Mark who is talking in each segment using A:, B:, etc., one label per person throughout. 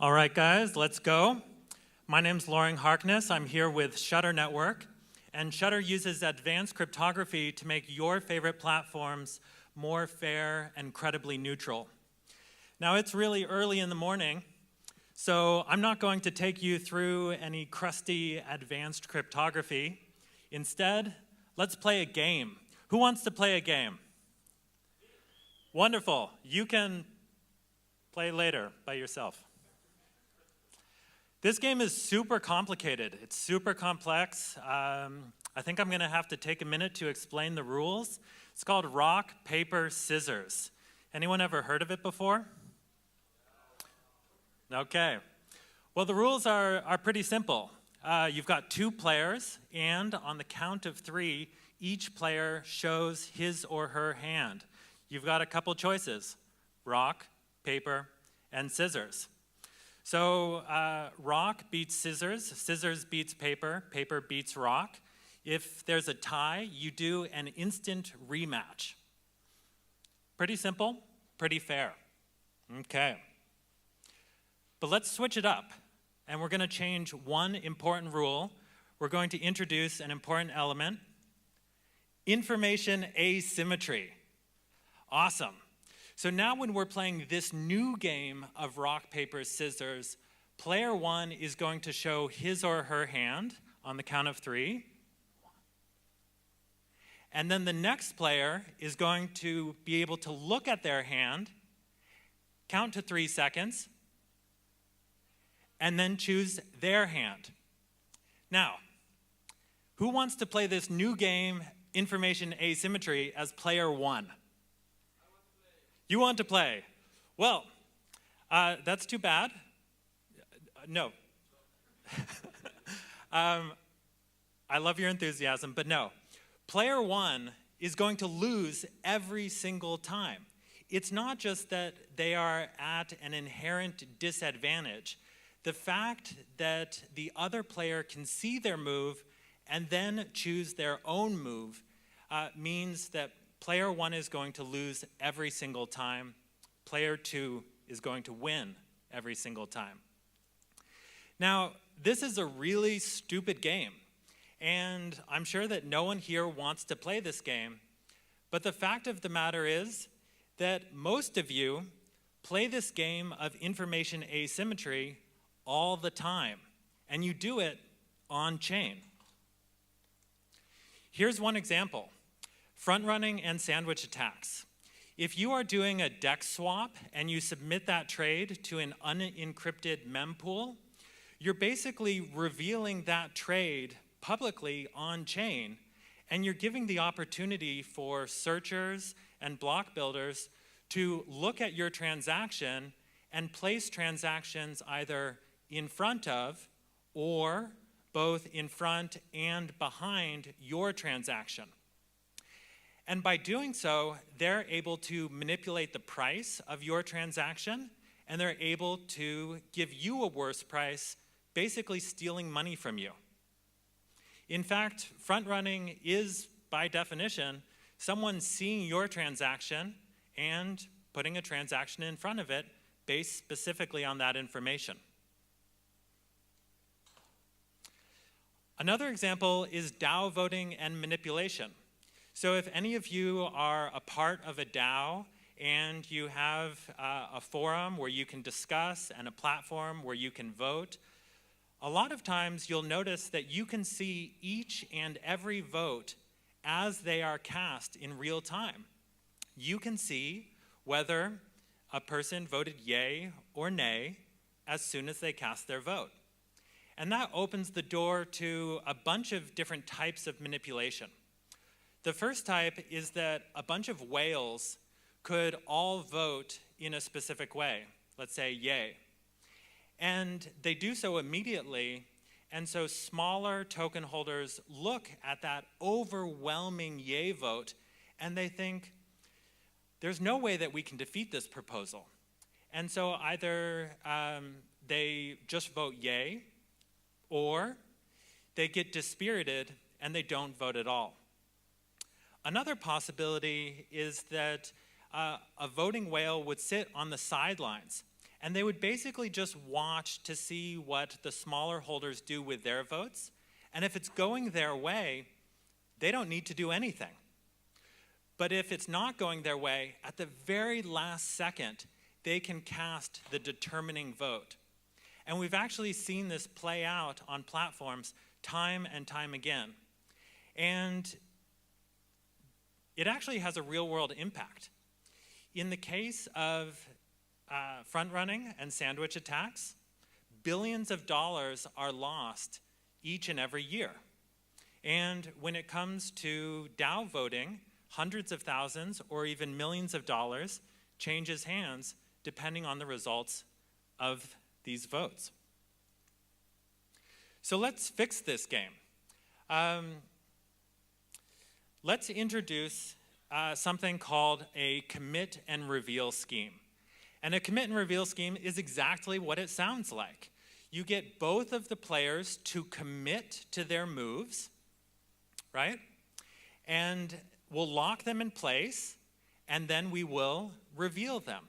A: All right, guys, let's go. My name's Harkness. I'm here with Shutter Network, and Shutter uses advanced cryptography to make your favorite platforms more fair and credibly neutral. Now, it's really early in the morning, so I'm not going to take you through any crusty advanced cryptography. Instead, let's play a game. Who wants to play a game? Wonderful. You can play later by yourself. This game is super complicated. It's super complex. I think I'm going to have to take a minute to explain the rules. It's called rock, paper, scissors. Anyone ever heard of it before? Okay. Well, the rules are pretty simple. You've got two players, and on the count of three, each player shows his or her hand. You've got a couple choices: rock, paper, and scissors. So rock beats scissors, scissors beats paper, paper beats rock. If there's a tie, you do an instant rematch. Pretty simple, pretty fair. Okay. But let's switch it up, and we're going to change one important rule. We're going to introduce an important element: information asymmetry. Awesome. So now when we're playing this new game of rock, paper, scissors, player one is going to show his or her hand on the count of three. And then the next player is going to be able to look at their hand, count to 3 seconds, and then choose their hand. Now, who wants to play this new game, information asymmetry, as player one? You want to play? Well, that's too bad. No. I love your enthusiasm, but no. Player one is going to lose every single time. It's not just that they are at an inherent disadvantage. The fact that the other player can see their move and then choose their own move means that player one is going to lose every single time. Player two is going to win every single time. Now, this is a really stupid game, and I'm sure that no one here wants to play this game. But the fact of the matter is that most of you play this game of information asymmetry all the time, and you do it on chain. Here's one example: front-running and sandwich attacks. If you are doing a deck swap and you submit that trade to an unencrypted mempool, you're basically revealing that trade publicly on chain, and you're giving the opportunity for searchers and block builders to look at your transaction and place transactions either in front of or both in front and behind your transaction. And by doing so, they're able to manipulate the price of your transaction, and they're able to give you a worse price, basically stealing money from you. In fact, front running is, by definition, someone seeing your transaction and putting a transaction in front of it based specifically on that information. Another example is DAO voting and manipulation. So if any of you are a part of a DAO and you have a forum where you can discuss and a platform where you can vote, a lot of times you'll notice that you can see each and every vote as they are cast in real time. You can see whether a person voted yay or nay as soon as they cast their vote. And that opens the door to a bunch of different types of manipulation. The first type is that a bunch of whales could all vote in a specific way, let's say yay. And they do so immediately, and so smaller token holders look at that overwhelming yay vote, and they think, there's no way that we can defeat this proposal. And so either they just vote yay, or they get dispirited and they don't vote at all. Another possibility is that a voting whale would sit on the sidelines And they would basically just watch to see what the smaller holders do with their votes. And if it's going their way, they don't need to do anything. But if it's not going their way, at the very last second, they can cast the determining vote. And we've actually seen this play out on platforms time and time again. And it actually has a real-world impact. In the case of front-running and sandwich attacks, billions of dollars are lost each and every year. And when it comes to DAO voting, hundreds of thousands or even millions of dollars changes hands depending on the results of these votes. So let's fix this game. Let's introduce something called a commit and reveal scheme. And a commit and reveal scheme is exactly what it sounds like. You get both of the players to commit to their moves, right? And we'll lock them in place, and then we will reveal them.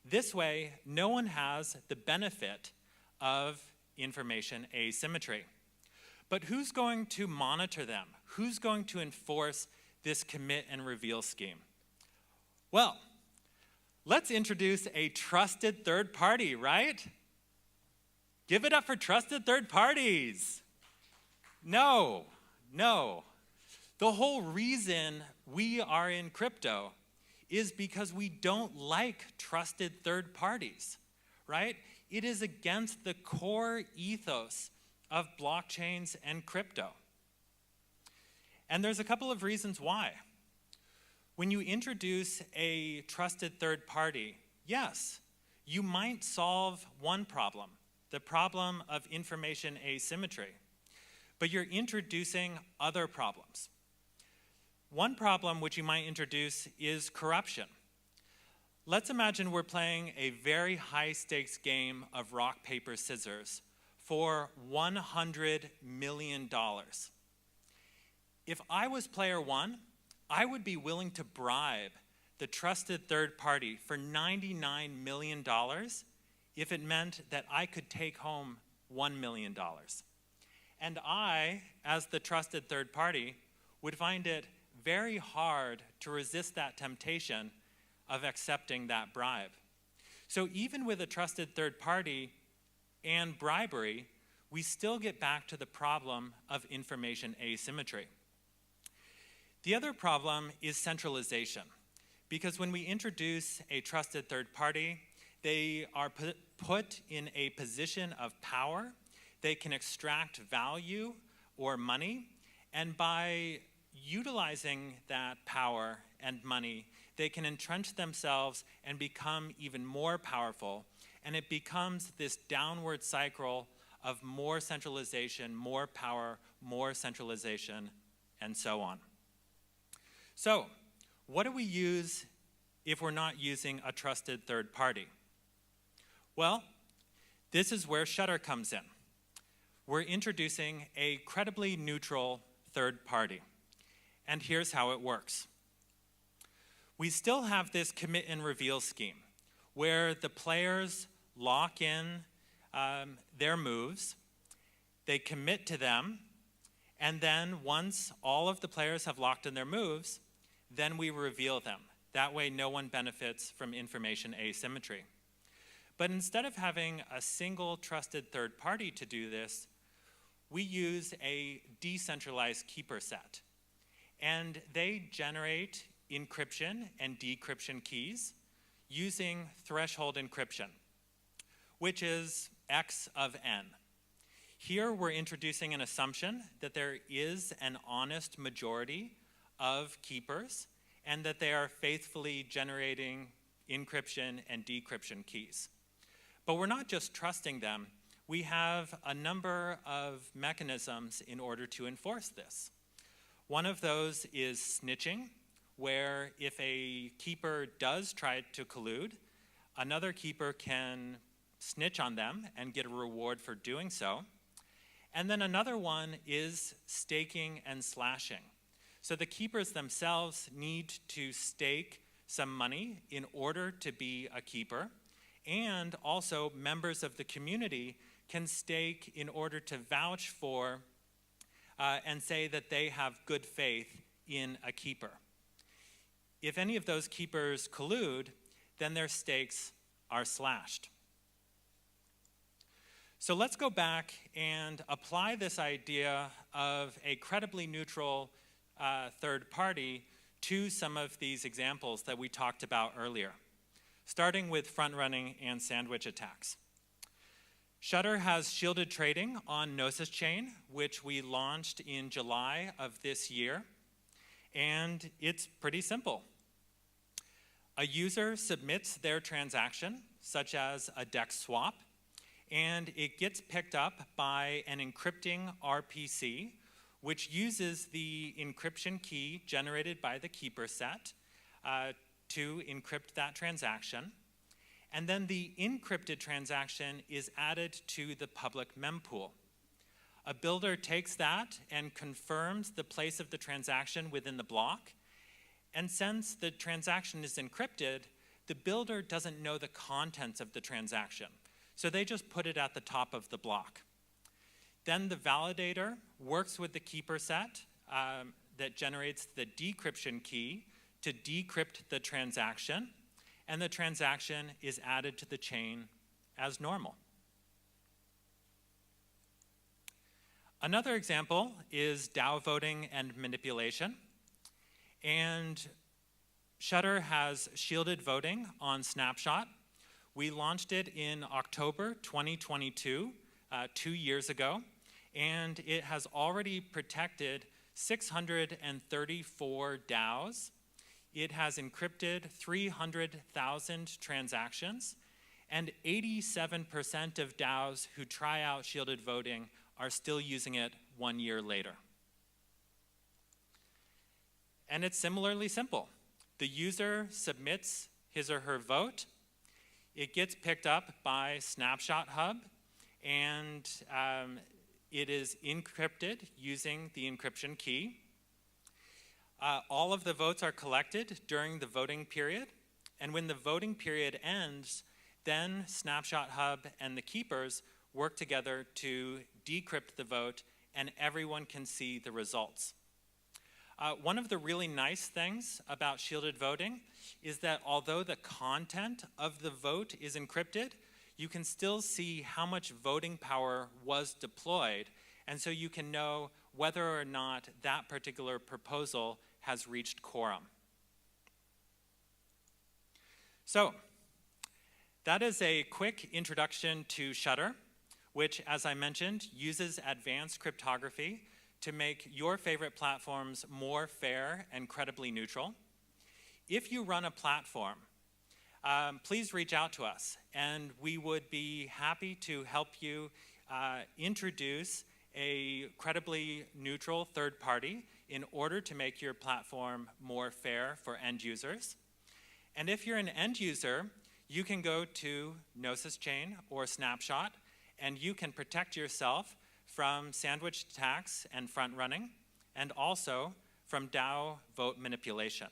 A: This way, no one has the benefit of information asymmetry. But who's going to monitor them? Who's going to enforce this commit and reveal scheme? Well, let's introduce a trusted third party, right? Give it up for trusted third parties. No. The whole reason we are in crypto is because we don't like trusted third parties, right? It is against the core ethos of blockchains and crypto. And there's a couple of reasons why. When you introduce a trusted third party, yes, you might solve one problem, the problem of information asymmetry, but you're introducing other problems. One problem which you might introduce is corruption. Let's imagine we're playing a very high-stakes game of rock, paper, scissors for $100 million. If I was player one, I would be willing to bribe the trusted third party for $99 million if it meant that I could take home $1 million. And I, as the trusted third party, would find it very hard to resist that temptation of accepting that bribe. So even with a trusted third party and bribery, we still get back to the problem of information asymmetry. The other problem is centralization, because when we introduce a trusted third party, they are put in a position of power. They can extract value or money, and by utilizing that power and money, they can entrench themselves and become even more powerful, and it becomes this downward cycle of more centralization, more power, more centralization, and so on. So, what do we use if we're not using a trusted third party? Well, this is where Shutter comes in. We're introducing a credibly neutral third party. And here's how it works. We still have this commit and reveal scheme where the players lock in their moves, they commit to them, and then once all of the players have locked in their moves, then we reveal them. That way no one benefits from information asymmetry. But instead of having a single trusted third party to do this, we use a decentralized keeper set. And they generate encryption and decryption keys using threshold encryption, which is X of n. Here we're introducing an assumption that there is an honest majority of keepers and that they are faithfully generating encryption and decryption keys. But we're not just trusting them. We have a number of mechanisms in order to enforce this. One of those is snitching, where if a keeper does try to collude, another keeper can snitch on them and get a reward for doing so. And then another one is staking and slashing. So the keepers themselves need to stake some money in order to be a keeper, and also members of the community can stake in order to vouch for and say that they have good faith in a keeper. If any of those keepers collude, then their stakes are slashed. So let's go back and apply this idea of a credibly neutral third party to some of these examples that we talked about earlier, starting with front-running and sandwich attacks. Shudder has shielded trading on Gnosis Chain, which we launched in July of this year, and it's pretty simple. A user submits their transaction, such as a DEX swap, and it gets picked up by an encrypting RPC, which uses the encryption key generated by the keeper set to encrypt that transaction. And then the encrypted transaction is added to the public mempool. A builder takes that and confirms the place of the transaction within the block. And since the transaction is encrypted, the builder doesn't know the contents of the transaction. So they just put it at the top of the block. Then the validator works with the keeper set that generates the decryption key to decrypt the transaction, and the transaction is added to the chain as normal. Another example is DAO voting and manipulation. And Shudder has shielded voting on Snapshot. We launched it in October 2022, 2 years ago, and it has already protected 634 DAOs. It has encrypted 300,000 transactions, and 87% of DAOs who try out shielded voting are still using it 1 year later. And it's similarly simple. The user submits his or her vote. It gets picked up by Snapshot Hub, and it is encrypted using the encryption key. All of the votes are collected during the voting period, and when the voting period ends, then Snapshot Hub and the keepers work together to decrypt the vote, and everyone can see the results. One of the really nice things about shielded voting is that although the content of the vote is encrypted, you can still see how much voting power was deployed, and so you can know whether or not that particular proposal has reached quorum. So, that is a quick introduction to Shudder, which, as I mentioned, uses advanced cryptography to make your favorite platforms more fair and credibly neutral. If you run a platform, please reach out to us, and we would be happy to help you introduce a credibly neutral third party in order to make your platform more fair for end users. And if you're an end user, you can go to Gnosis Chain or Snapshot, and you can protect yourself from sandwich attacks and front running, and also from DAO vote manipulation.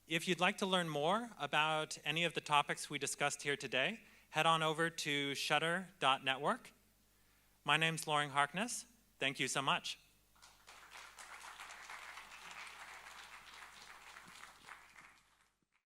A: If you'd like to learn more about any of the topics we discussed here today, head on over to shudder.network. My name's Harkness. Thank you so much.